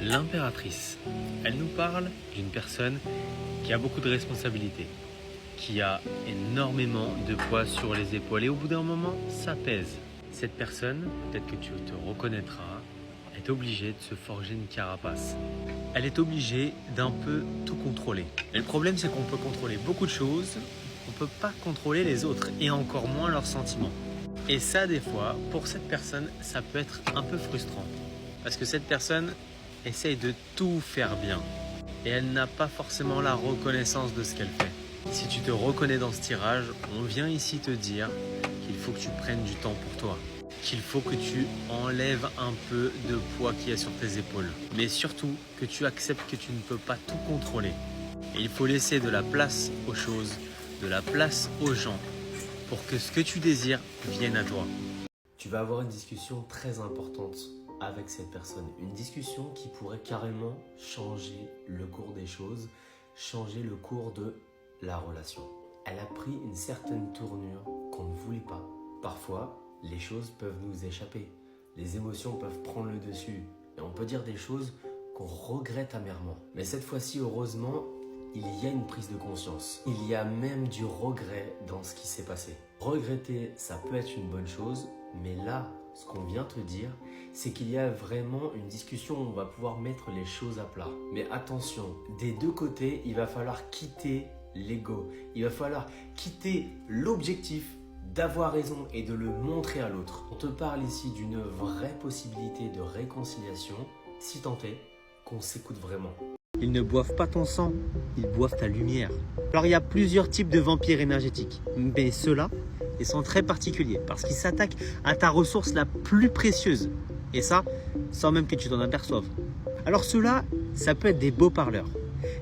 L'impératrice, elle nous parle d'une personne qui a beaucoup de responsabilités, qui a énormément de poids sur les épaules et au bout d'un moment, ça pèse. Cette personne, peut-être que tu te reconnaîtras, est obligée de se forger une carapace. Elle est obligée d'un peu tout contrôler. Et le problème, c'est qu'on peut contrôler beaucoup de choses, on ne peut pas contrôler les autres et encore moins leurs sentiments. Et ça, des fois, pour cette personne, ça peut être un peu frustrant. Parce que cette personne essaye de tout faire bien. Et elle n'a pas forcément la reconnaissance de ce qu'elle fait. Si tu te reconnais dans ce tirage, on vient ici te dire qu'il faut que tu prennes du temps pour toi. Qu'il faut que tu enlèves un peu de poids qu'il y a sur tes épaules. Mais surtout, que tu acceptes que tu ne peux pas tout contrôler. Et il faut laisser de la place aux choses, de la place aux gens, pour que ce que tu désires vienne à toi. Tu vas avoir une discussion très importante avec cette personne. Une discussion qui pourrait carrément changer le cours des choses, changer le cours de la relation. Elle a pris une certaine tournure qu'on ne voulait pas. Parfois, les choses peuvent nous échapper. Les émotions peuvent prendre le dessus. Et on peut dire des choses qu'on regrette amèrement. Mais cette fois-ci, heureusement, il y a une prise de conscience. Il y a même du regret dans ce qui s'est passé. Regretter, ça peut être une bonne chose, mais là, ce qu'on vient te dire, c'est qu'il y a vraiment une discussion où on va pouvoir mettre les choses à plat. Mais attention, des deux côtés, il va falloir quitter l'ego. Il va falloir quitter l'objectif d'avoir raison et de le montrer à l'autre. On te parle ici d'une vraie possibilité de réconciliation, si tant est qu'on s'écoute vraiment. Ils ne boivent pas ton sang, ils boivent ta lumière. Alors il y a plusieurs types de vampires énergétiques, mais ceux-là, ils sont très particuliers parce qu'ils s'attaquent à ta ressource la plus précieuse. Et ça, sans même que tu t'en aperçoives. Alors ceux-là, ça peut être des beaux parleurs.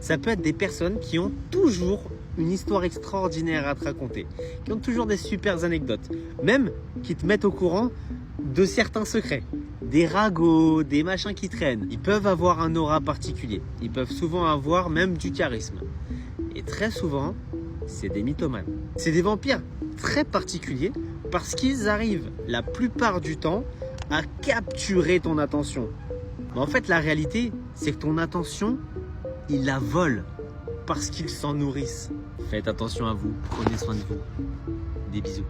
Ça peut être des personnes qui ont toujours une histoire extraordinaire à te raconter, qui ont toujours des super anecdotes, même qui te mettent au courant de certains secrets. Des ragots, des machins qui traînent. Ils peuvent avoir un aura particulier. Ils peuvent souvent avoir même du charisme. Et très souvent, c'est des mythomanes. C'est des vampires très particuliers parce qu'ils arrivent la plupart du temps à capturer ton attention. Mais en fait, la réalité, c'est que ton attention, ils la volent parce qu'ils s'en nourrissent. Faites attention à vous, prenez soin de vous. Des bisous.